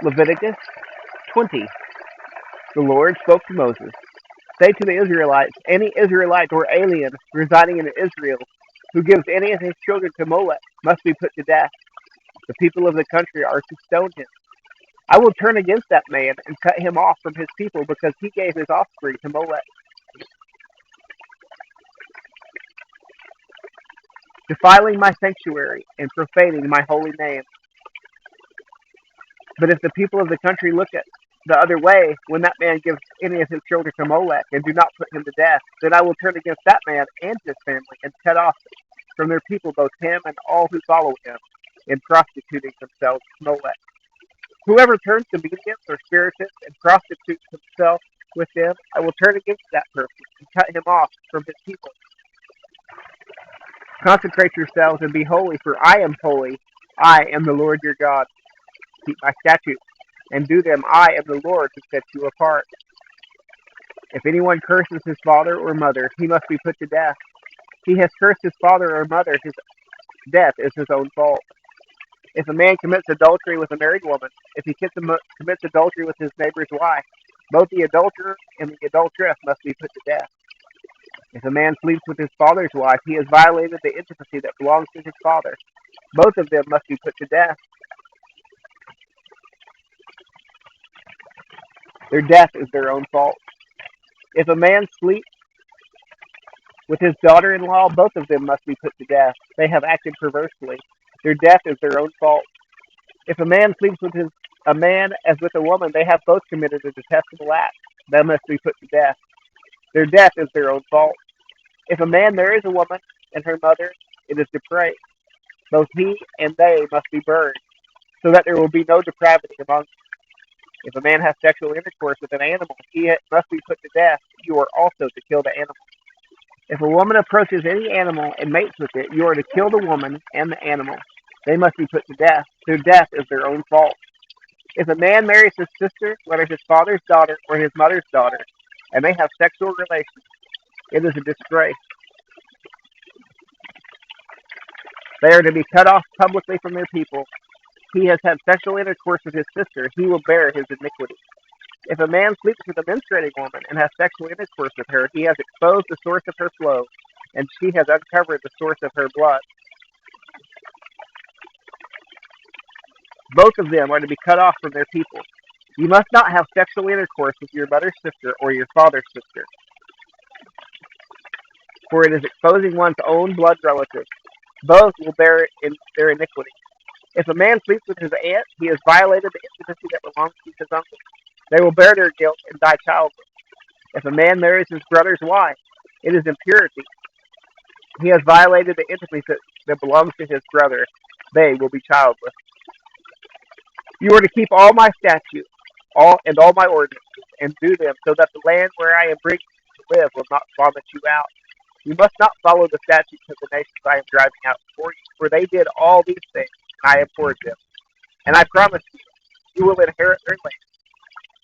Leviticus 20. The Lord spoke to Moses. Say to the Israelites, any Israelite or alien residing in Israel who gives any of his children to Molech must be put to death. The people of the country are to stone him. I will turn against that man and cut him off from his people because he gave his offspring to Molech, defiling my sanctuary and profaning my holy name. But if the people of the country look at the other way when that man gives any of his children to Molech and do not put him to death, then I will turn against that man and his family and cut off from their people both him and all who follow him in prostituting themselves to Molech. Whoever turns to mediums or spiritists and prostitutes himself with them, I will turn against that person and cut him off from his people. Consecrate yourselves and be holy, for I am holy. I am the Lord your God. Keep my statutes and do them. I am the Lord who sets you apart. If anyone curses his father or mother, he must be put to death. He has cursed his father or mother, his death is his own fault. If a man commits adultery with a married woman, if he commits adultery with his neighbor's wife, both the adulterer and the adulteress must be put to death. If a man sleeps with his father's wife, he has violated the intimacy that belongs to his father. Both of them must be put to death. Their death is their own fault. If a man sleeps with his daughter-in-law, both of them must be put to death. They have acted perversely. Their death is their own fault. If a man sleeps with a man as with a woman, they have both committed a detestable act. They must be put to death. Their death is their own fault. If a man marries a woman and her mother, it is depraved. Both he and they must be burned, so that there will be no depravity among them. If a man has sexual intercourse with an animal, he must be put to death. You are also to kill the animal. If a woman approaches any animal and mates with it, you are to kill the woman and the animal. They must be put to death. Their death is their own fault. If a man marries his sister, whether his father's daughter or his mother's daughter, and they have sexual relations, it is a disgrace. They are to be cut off publicly from their people. He has had sexual intercourse with his sister, he will bear his iniquity. If a man sleeps with a menstruating woman and has sexual intercourse with her, he has exposed the source of her flow, and she has uncovered the source of her blood. Both of them are to be cut off from their people. You must not have sexual intercourse with your mother's sister or your father's sister, for it is exposing one's own blood relatives. Both will bear their iniquity. If a man sleeps with his aunt, he has violated the intimacy that belongs to his uncle. They will bear their guilt and die childless. If a man marries his brother's wife, it is impurity. He has violated the intimacy that belongs to his brother. They will be childless. You are to keep all my statutes, all my ordinances, and do them, so that the land where I am bringing you to live will not vomit you out. You must not follow the statutes of the nations I am driving out before you, for they did all these things, and I abhorred them. And I promise you, you will inherit their land,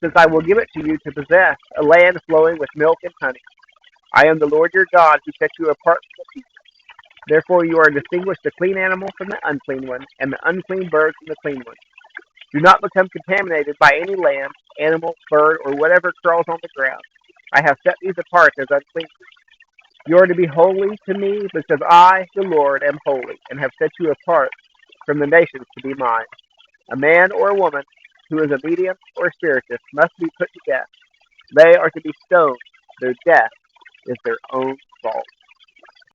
since I will give it to you to possess, a land flowing with milk and honey. I am the Lord your God, who set you apart from the people. Therefore you are to distinguish the clean animal from the unclean one, and the unclean bird from the clean one. Do not become contaminated by any lamb, animal, bird, or whatever crawls on the ground. I have set these apart as unclean. You are to be holy to me, because I, the Lord, am holy, and have set you apart from the nations to be mine. A man or a woman who is a medium or a spiritist must be put to death. They are to be stoned. Their death is their own fault.